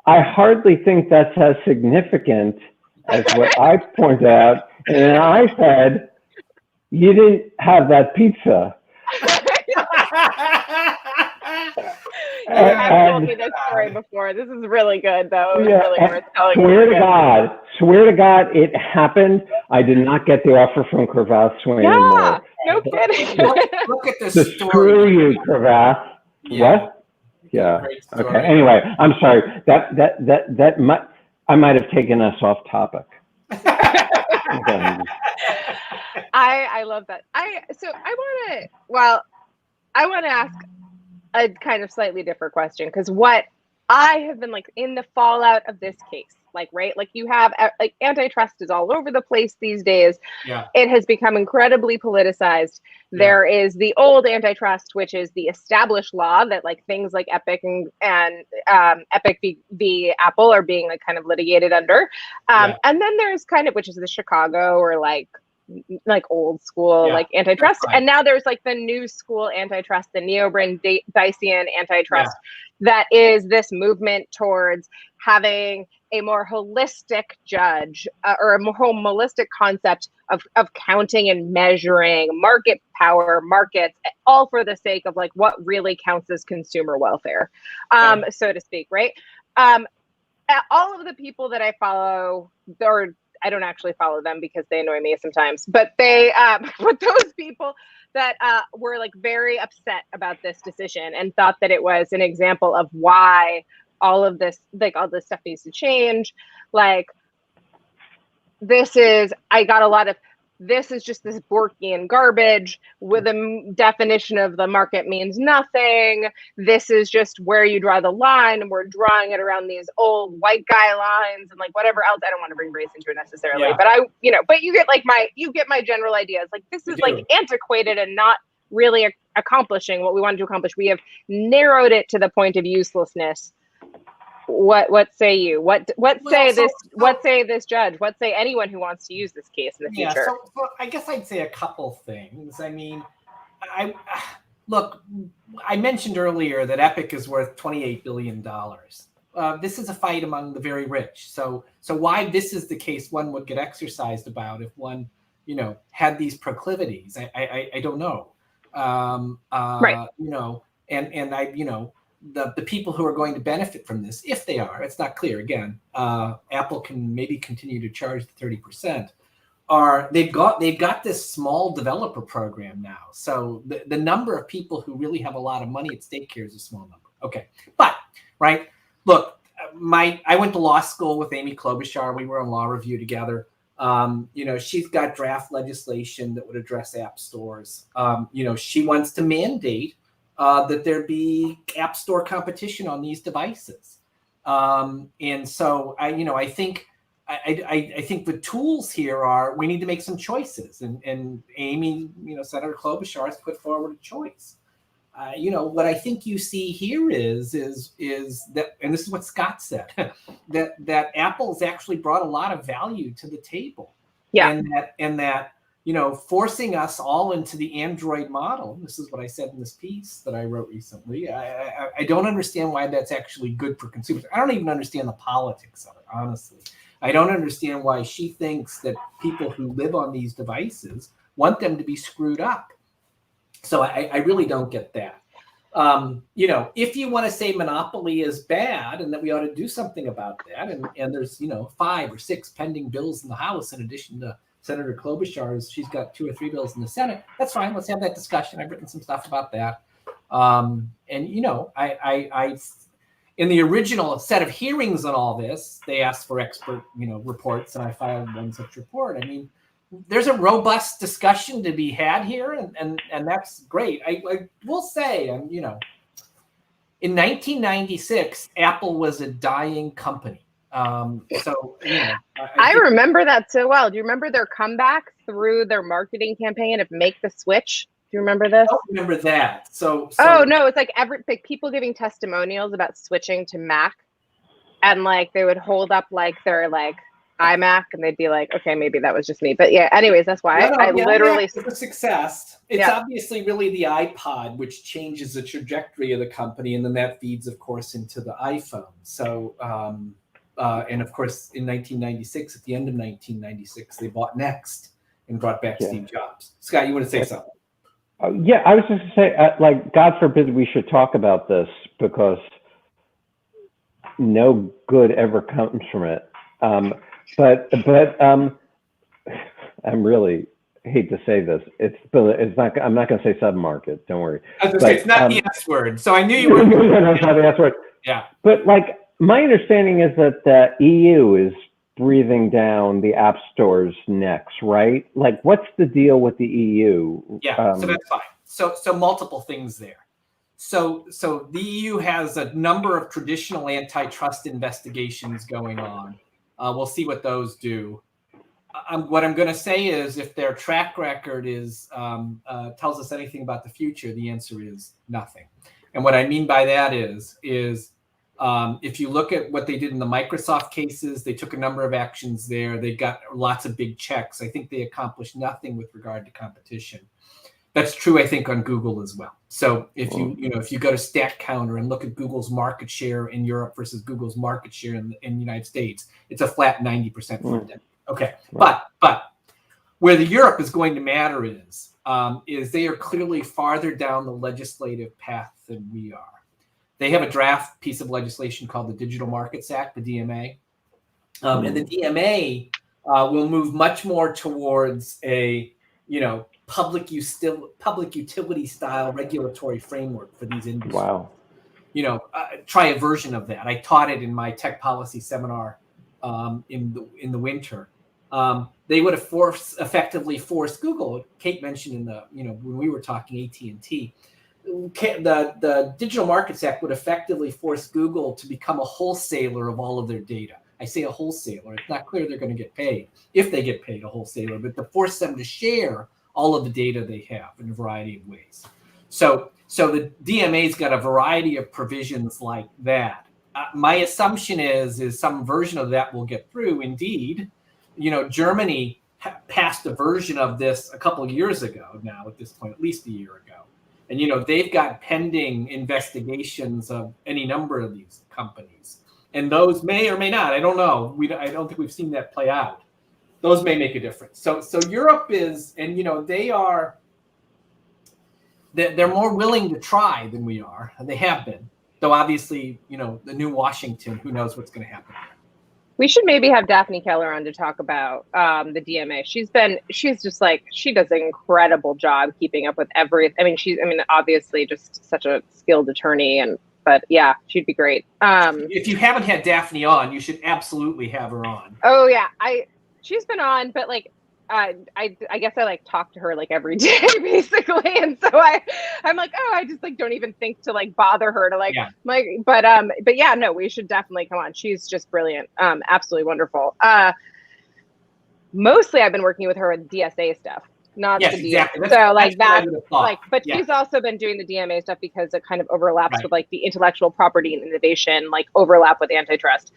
I hardly think that's as significant as what I pointed out. And then I said, you didn't have that pizza. I've told me this story before. This is really good, though. It was really worth telling. Swear to God, it happened. I did not get the offer from Cravath Swain anymore. No kidding. Look at this story. Screw you, Cravath. Yeah. What? Yeah. Okay. Anyway, I'm sorry. That might, I might have taken us off topic. I love that. I want to ask a kind of slightly different question, because what I have been like in the fallout of this case, like, right, like you have like antitrust is all over the place these days. Yeah. It has become incredibly politicized. Yeah. There is the old antitrust, which is the established law that like things like Epic and Epic v. Apple are being like kind of litigated under. And then there's kind of, which is the Chicago or like old school like antitrust, right. And now there's like the new school antitrust, the neo-Brandeisian antitrust, that is this movement towards having a more holistic judge or a more holistic concept of counting and measuring market power, markets, all for the sake of like what really counts as consumer welfare, so to speak, right? All of the people that I follow, or I don't actually follow them because they annoy me sometimes, but they, but those people that were like very upset about this decision and thought that it was an example of why all of this, like all this stuff needs to change. Like, I got a lot of, this is just this Borkian garbage with a definition of the market means nothing. This is just where you draw the line, and we're drawing it around these old white guy lines and like whatever else. I don't want to bring race into it necessarily, but but you get my general ideas. Like, this is like antiquated and not really accomplishing what we wanted to accomplish. We have narrowed it to the point of uselessness. What say you? What say this judge? What say anyone who wants to use this case in the future? So I guess I'd say a couple things. I mean, I mentioned earlier that Epic is worth $28 billion. This is a fight among the very rich. So why this is the case one would get exercised about if one, had these proclivities. I don't know. Right. The people who are going to benefit from this, if they are, it's not clear. Again, Apple can maybe continue to charge the 30%. They've got this small developer program now. So the number of people who really have a lot of money at stake here is a small number. Okay, but right, look, I went to law school with Amy Klobuchar. We were on law review together. She's got draft legislation that would address app stores. She wants to mandate that there be app store competition on these devices. And so I think the tools here are, we need to make some choices, and Amy, Senator Klobuchar has put forward a choice. What I think you see here is that, and this is what Scott said, that Apple's actually brought a lot of value to the table. Yeah. And that forcing us all into the Android model. This is what I said in this piece that I wrote recently. I don't understand why that's actually good for consumers. I don't even understand the politics of it, honestly. I don't understand why she thinks that people who live on these devices want them to be screwed up. So I really don't get that. If you want to say monopoly is bad and that we ought to do something about that, and there's 5 or 6 pending bills in the House in addition to Senator Klobuchar's, she's got 2 or 3 bills in the Senate. That's fine. Let's have that discussion. I've written some stuff about that. I in the original set of hearings on all this, they asked for expert, reports, and I filed one such report. I mean, there's a robust discussion to be had here, and that's great. I will say, in 1996, Apple was a dying company. I remember that so well. Do you remember their comeback through their marketing campaign of Make the Switch? Do you remember this? I don't remember that. So oh no, it's like people giving testimonials about switching to Mac, and like they would hold up like their like iMac, and they'd be like, okay, maybe that was just me. But yeah, anyways, that's why I literally it's a success. It's obviously really the iPod which changes the trajectory of the company, and then that feeds, of course, into the iPhone. So. And of course, in 1996, at the end of 1996, they bought Next and brought back Steve Jobs. Scott, you want to say something? Yeah, I was just going to say, God forbid we should talk about this because no good ever comes from it. But I'm really hate to say this. It's not. I'm not going to say submarket. Don't worry. I was going to say it's not the S word. So I knew you were. No, it's not the S word. Yeah. But my understanding is that the EU is breathing down the app stores next, right? What's the deal with the EU? Yeah, so that's fine. So multiple things there. So the EU has a number of traditional antitrust investigations going on. We'll see what those do. What I'm going to say is, if their track record is tells us anything about the future, the answer is nothing. And what I mean by that is if you look at what they did in the Microsoft cases, they took a number of actions there. They got lots of big checks. I think they accomplished nothing with regard to competition. That's true, I think, on Google as well. So if you go to StatCounter and look at Google's market share in Europe versus Google's market share in the United States, it's a flat 90% for them. Okay, but where the Europe is going to matter is they are clearly farther down the legislative path than we are. They have a draft piece of legislation called the Digital Markets Act, the DMA. And the DMA will move much more towards a, public utility style regulatory framework for these industries. Wow. Try a version of that. I taught it in my tech policy seminar in the winter. They would have effectively forced Google. Kate mentioned in the, when we were talking AT&T, the Digital Markets Act would effectively force Google to become a wholesaler of all of their data. I say a wholesaler. It's not clear they're going to get paid, if they get paid a wholesaler, but to force them to share all of the data they have in a variety of ways. So the DMA's got a variety of provisions like that. My assumption is some version of that will get through. Indeed, Germany passed a version of this a couple of years ago now, at this point, at least a year ago. And, they've got pending investigations of any number of these companies. And those may or may not, I don't know. I don't think we've seen that play out. Those may make a difference. So Europe is, and, they're more willing to try than we are. And they have been. Though obviously, the new Washington, who knows what's going to happen there. We should maybe have Daphne Keller on to talk about the DMA. She does an incredible job keeping up with everything. Obviously just such a skilled attorney, but yeah, she'd be great. If you haven't had Daphne on, you should absolutely have her on. Oh yeah, she's been on, but I guess I talk to her every day basically, and so I'm like, oh, I just don't even think to bother her to but yeah, no, we should definitely come on. She's just brilliant, absolutely wonderful. Mostly I've been working with her with DSA stuff, not the DMA. Exactly. But she's also been doing the DMA stuff because it kind of overlaps with the intellectual property and innovation, overlap with antitrust.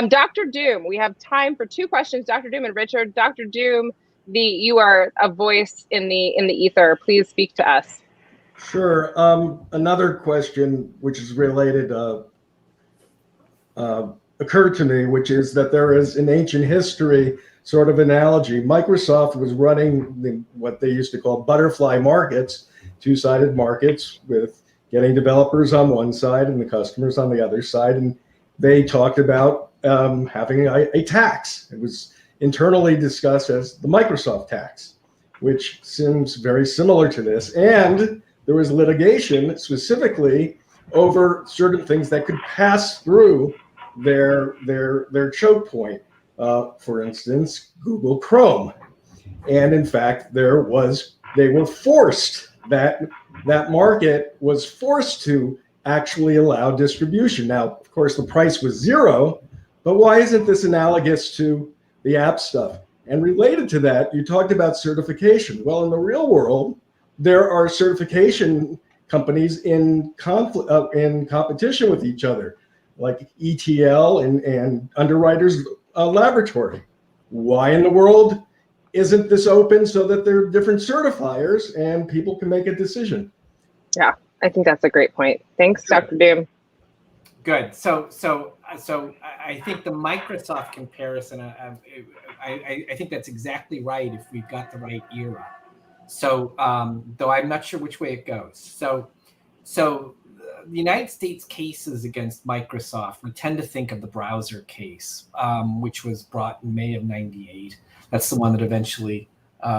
Dr. Doom, we have time for 2 questions. Dr. Doom and Richard. Dr. Doom, you are a voice in the ether. Please speak to us. Sure. Another question, which is related, occurred to me, which is that there is an ancient history sort of analogy. Microsoft was running what they used to call butterfly markets, two-sided markets with getting developers on one side and the customers on the other side. And they talked about having a tax. It was internally discussed as the Microsoft tax, which seems very similar to this. And there was litigation specifically over certain things that could pass through their choke point. For instance, Google Chrome. And in fact, they were forced, that market was forced to actually allow distribution. Now, of course, the price was zero, but why isn't this analogous to the app stuff? And related to that, you talked about certification. Well, in the real world, there are certification companies in competition with each other, like ETL and Underwriters Laboratory. Why in the world isn't this open so that there are different certifiers and people can make a decision? Yeah, I think that's a great point. Thanks, Dr. Doom. Good. So I think the Microsoft comparison, I think that's exactly right if we've got the right era. So though I'm not sure which way it goes. So the United States cases against Microsoft, we tend to think of the browser case, which was brought in May of '98. That's the one that eventually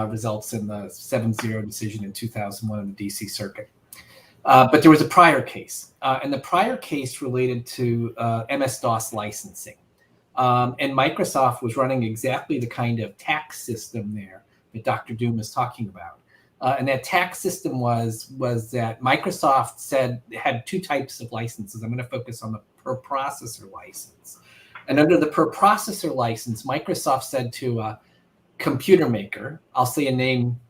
results in the 7-0 decision in 2001 in the DC Circuit. But there was a prior case, and the prior case related to MS-DOS licensing. And Microsoft was running exactly the kind of tax system there that Dr. Doom is talking about. And that tax system was that Microsoft said it had two types of licenses. I'm going to focus on the per processor license. And under the per processor license, Microsoft said to a computer maker, I'll say a name,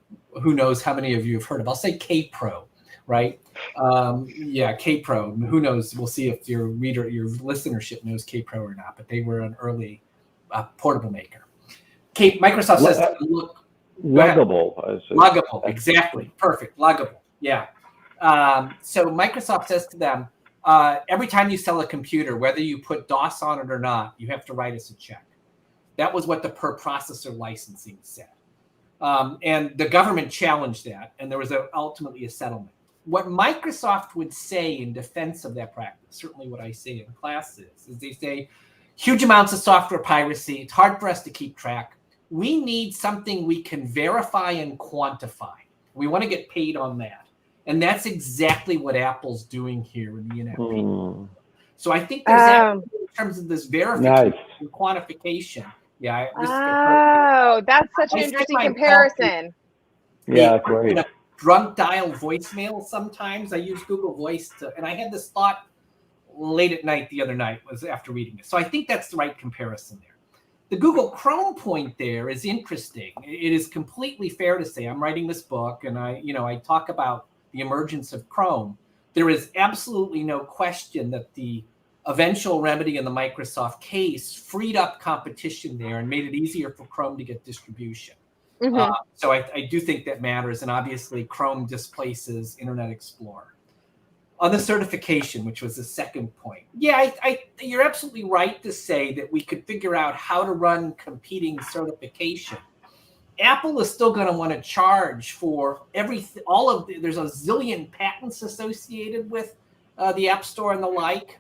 who knows how many of you have heard of, I'll say Kpro, right? Yeah, Kpro. Who knows? We'll see if your listenership knows Kpro or not, but they were an early portable maker. Microsoft says, look, Luggable. Luggable, exactly. Perfect. Luggable. Yeah. So Microsoft says to them, every time you sell a computer, whether you put DOS on it or not, you have to write us a check. That was what the per processor licensing said. And the government challenged that, and there was ultimately a settlement. What Microsoft would say in defense of that practice, certainly what I say in class is they say, huge amounts of software piracy, it's hard for us to keep track. We need something we can verify and quantify. We want to get paid on that. And that's exactly what Apple's doing here in the NFP. So I think there's in terms of this verification and quantification. Yeah. That's such an interesting comparison. Yeah, great. Drunk dial voicemail sometimes. I use Google Voice and I had this thought late at night the other night, was after reading it. So I think that's the right comparison there. The Google Chrome point there is interesting. It is completely fair to say, I'm writing this book and I talk about the emergence of Chrome. There is absolutely no question that the eventual remedy in the Microsoft case freed up competition there and made it easier for Chrome to get distribution. Mm-hmm. So I do think that matters. And obviously Chrome displaces Internet Explorer. On the certification, which was the second point. Yeah, you're absolutely right to say that we could figure out how to run competing certification. Apple is still going to want to charge for everything. There's a zillion patents associated with the App Store and the like.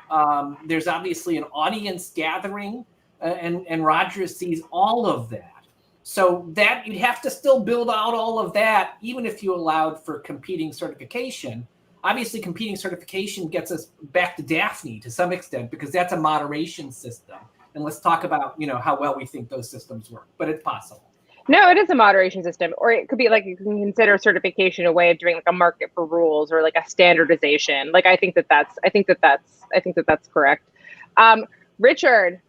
There's obviously an audience gathering, and Rogers sees all of that. So that you'd have to still build out all of that, even if you allowed for competing certification. Obviously, competing certification gets us back to Daphne to some extent, because that's a moderation system. And let's talk about, how well we think those systems work. But it's possible. No, it is a moderation system, or it could be like you can consider certification a way of doing like a market for rules or like a standardization. Like I think that's correct. Richard,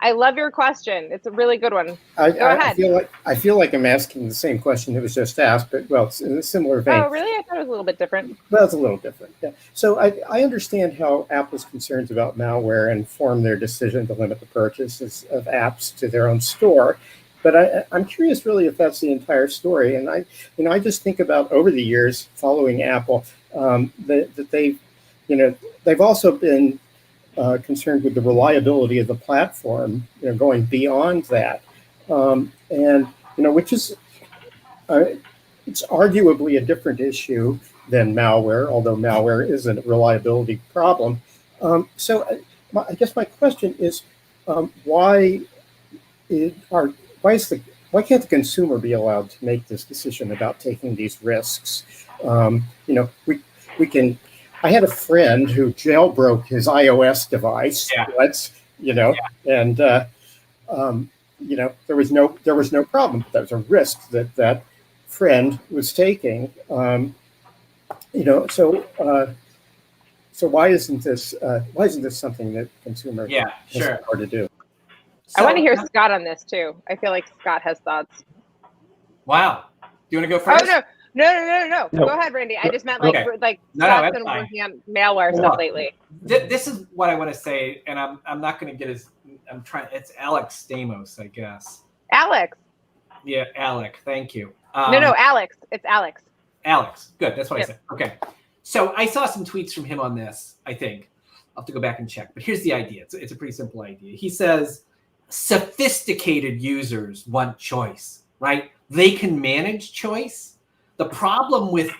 I love your question. It's a really good one. Go ahead. I feel like I'm asking the same question that was just asked, but it's in a similar vein. Oh, really? I thought it was a little bit different. Well, it's a little different. Yeah. So I understand how Apple's concerns about malware inform their decision to limit the purchases of apps to their own store. But I'm curious, really, if that's the entire story. And I just think about over the years following Apple, that they've also been concerned with the reliability of the platform, going beyond that, and which is it's arguably a different issue than malware, although malware is a reliability problem. I guess my question is, why can't the consumer be allowed to make this decision about taking these risks? We can. I had a friend who jailbroke his iOS device. And there was no problem. That was a risk that friend was taking. So why isn't this something that consumers sure hard to do? I want to hear Scott on this too. I feel like Scott has thoughts. Wow. Do you want to go first? Oh no. Go ahead, Randy. I just meant Scott's been working on malware stuff lately. This is what I want to say, and I'm not going to get it's Alex Stamos, I guess. Alex. Yeah, Alec. Thank you. No, Alex. It's Alex. Alex. Good. That's what I said. Okay. So I saw some tweets from him on this, I think. I'll have to go back and check. But here's the idea. It's a pretty simple idea. He says sophisticated users want choice, right? They can manage choice. The problem with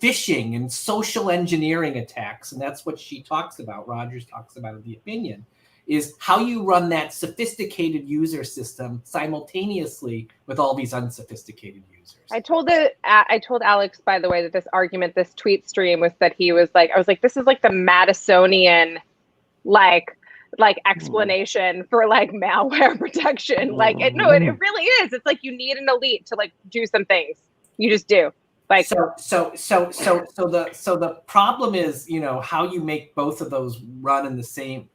phishing and social engineering attacks, and that's what she talks about, Rogers talks about in the opinion, is how you run that sophisticated user system simultaneously with all these unsophisticated users. I told Alex, by the way, that this tweet stream was that he was like, I was like, this is like the Madisonian, like explanation for like malware protection. It really is. It's like you need an elite to like do some things. You just do. Like so the problem is, how you make both of those run in the same,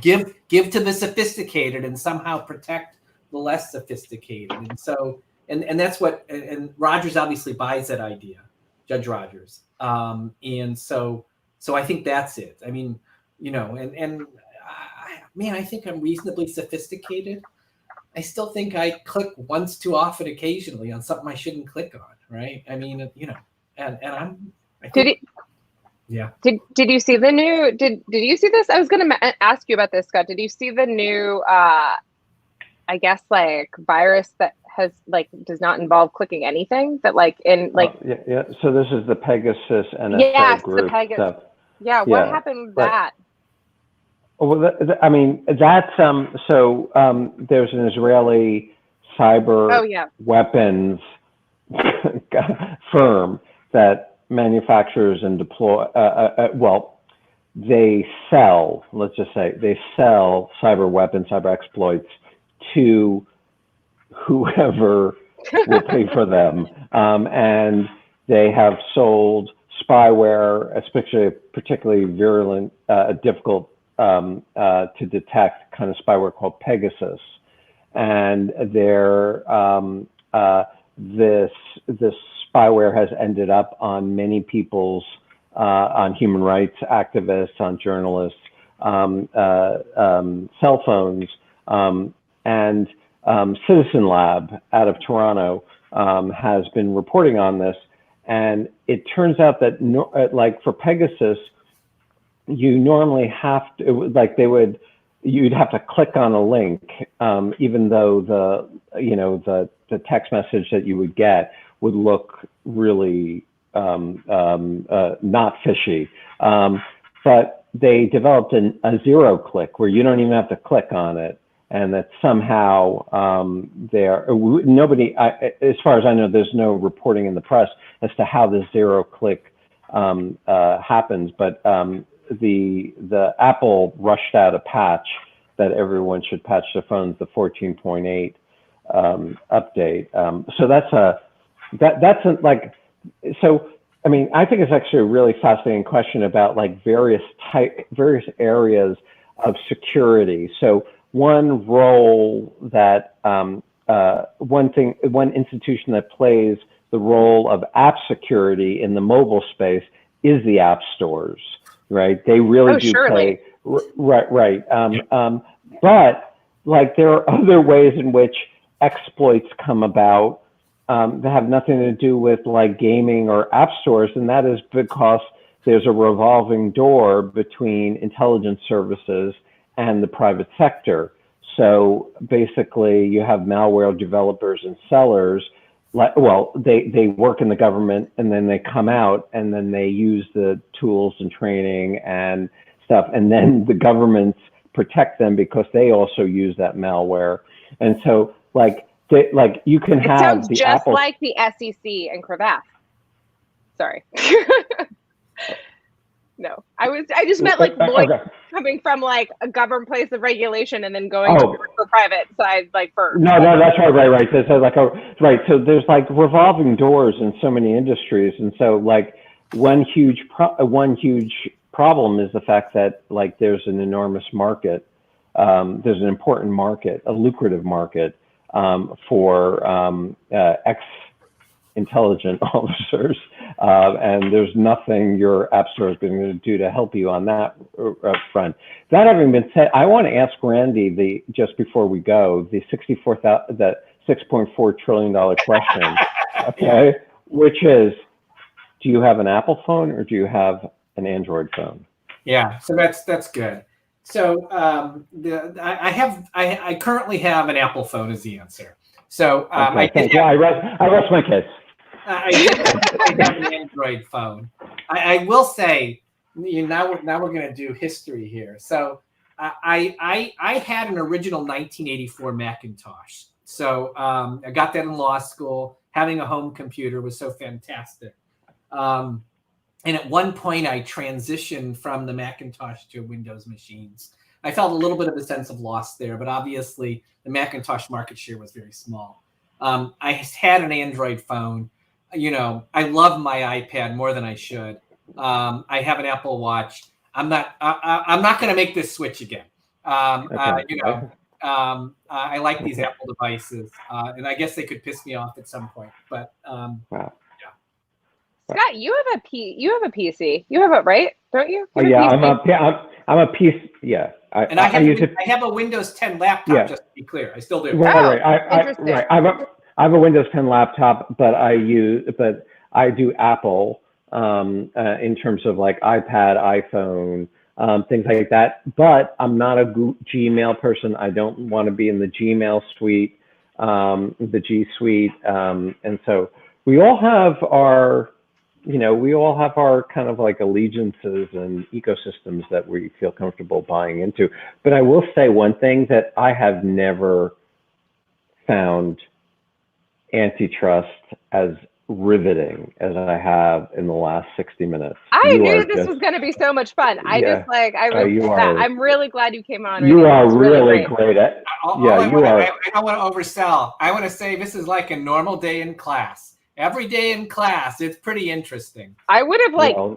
give to the sophisticated and somehow protect the less sophisticated. And so and that's what, and Rogers obviously buys that idea, Judge Rogers. And so I think that's it. I mean, I think I'm reasonably sophisticated. I still think I click once too often occasionally on something I shouldn't click on, right? I mean, Did you see the new, did you see this? I was going to ask you about this, Scott. Did you see the new, I guess, like virus that has does not involve clicking anything that yeah. So this is the Pegasus NSO group stuff. Yeah. What happened with that? Well, that's there's an Israeli cyber weapons firm that manufactures and deploy. They sell. Let's just say they sell cyber weapons, cyber exploits to whoever will pay for them, and they have sold spyware, especially particularly virulent, difficult to detect kind of spyware called Pegasus, and this spyware has ended up on many people's, on human rights activists, on journalists, cell phones, and Citizen Lab out of Toronto has been reporting on this, and it turns out that for Pegasus, you normally have to, you'd have to click on a link, even though the text message that you would get would look really not fishy. But they developed a zero click where you don't even have to click on it, and that somehow nobody, as far as I know, there's no reporting in the press as to how this zero click happens, but the Apple rushed out a patch that everyone should patch their phones, the 14.8 update. I think it's actually a really fascinating question about various areas of security. So one role that one institution that plays the role of app security in the mobile space is the app stores. Right, they really do play. Right. But there are other ways in which exploits come about that have nothing to do with like gaming or app stores, and that is because there's a revolving door between intelligence services and the private sector. So basically, you have malware developers and sellers. Like, well, they work in the government, and then they come out, and then they use the tools and training and stuff, and then the governments protect them because they also use that malware. And so, like you can have sounds the just Apple, like the SEC and Cravath. Sorry. No, I just meant like Lloyd coming from like a government place of regulation and then going to work for private side, like for. No, that's right. So like, so there's like revolving doors in so many industries, and so like one huge problem is the fact that like there's an enormous market, there's an important market, a lucrative market for ex-intelligent officers, and there's nothing your app store is going to do to help you on that front. That having been said, I want to ask Randy just before we go the $6.4 trillion question, okay, which is, do you have an Apple phone or do you have an Android phone? Yeah, so that's good. So I currently have an Apple phone is the answer. So I rest my case. I have an Android phone. I will say, now we're going to do history here. So I had an original 1984 Macintosh. So I got that in law school. Having a home computer was so fantastic. And at one point, I transitioned from the Macintosh to Windows machines. I felt a little bit of a sense of loss there, but obviously the Macintosh market share was very small. I had an Android phone. I love my iPad more than I should. I have an Apple Watch. I'm not going to make this switch again. I like these Apple devices, and I guess they could piss me off at some point. But wow. Scott, you have a PC. You have it, right? Don't you? I'm a PC. Yeah. I have a Windows 10 laptop. Just to be clear, I still do. Right. I have a Windows 10 laptop, but I do Apple in terms of like iPad, iPhone, things like that. But I'm not a Gmail person. I don't want to be in the Gmail suite, the G Suite, and so we all have our kind of like allegiances and ecosystems that we feel comfortable buying into. But I will say one thing that I have never found Antitrust as riveting as I have in the last 60 minutes. I knew this was going to be so much fun. I'm really glad you came on. You are really great at. I don't want to oversell. I want to say this is like a normal day in class. Every day in class, it's pretty interesting. I would have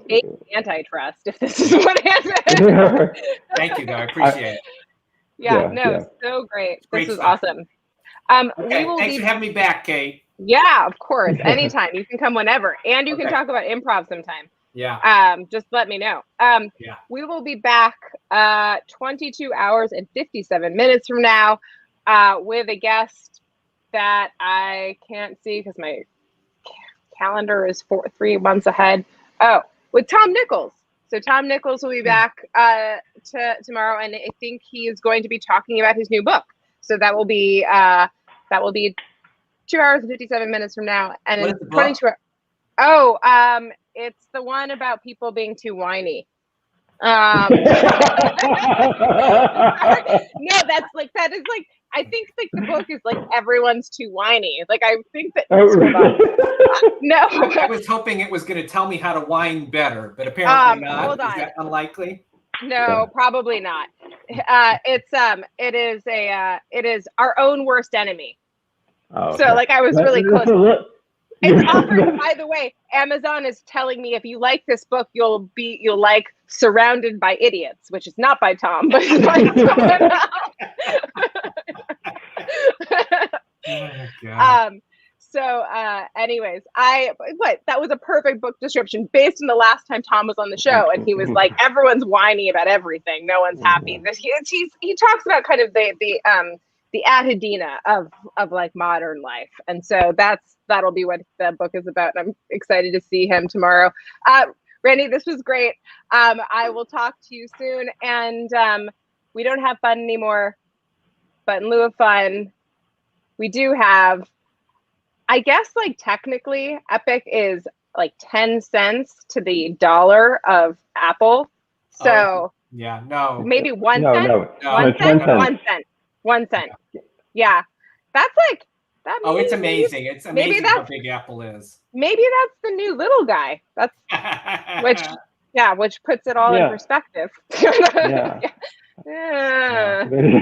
taken Antitrust if this is what happened. Thank you, though. I appreciate it. So great. Great this is stuff. awesome. Thanks for having me back, Kate. Yeah, of course. Anytime. You can come whenever. And you can talk about improv sometime. Yeah. Just let me know. We will be back 22 hours and 57 minutes from now with a guest that I can't see because my calendar is 3 months ahead. With Tom Nichols. So Tom Nichols will be back tomorrow, and I think he is going to be talking about his new book. So that will be 2 hours and 57 minutes from now, and in 22 hours. It's the one about people being too whiny. No, that is I think the book is everyone's too whiny. I think that. No, I was hoping it was going to tell me how to whine better, but apparently not. Hold on. Is that unlikely? No, probably not. It is our own worst enemy. Oh, so I was really close. It's offered, by the way. Amazon is telling me if you like this book, you'll like Surrounded by Idiots, which is not by Tom, but it's by someone else. Anyways, that was a perfect book description based on the last time Tom was on the show, and he was like, everyone's whiny about everything, no one's happy. He talks about kind of the Adhedina of like modern life. And so that'll be what the book is about. And I'm excited to see him tomorrow. Randy, this was great. I will talk to you soon. And we don't have fun anymore, but in lieu of fun, we do have, I guess, like technically Epic is like 10 cents to the dollar of Apple. So yeah, no, maybe 1 No, cent. no, One it's cent. 1 cent. 1 cent. 1 cent. Yeah, that's like that. Oh, it's maybe- amazing. It's maybe amazing how that's- big Apple is. Maybe that's the new little guy. That's which puts it all in Yeah. perspective. Yeah. Yeah. Yeah.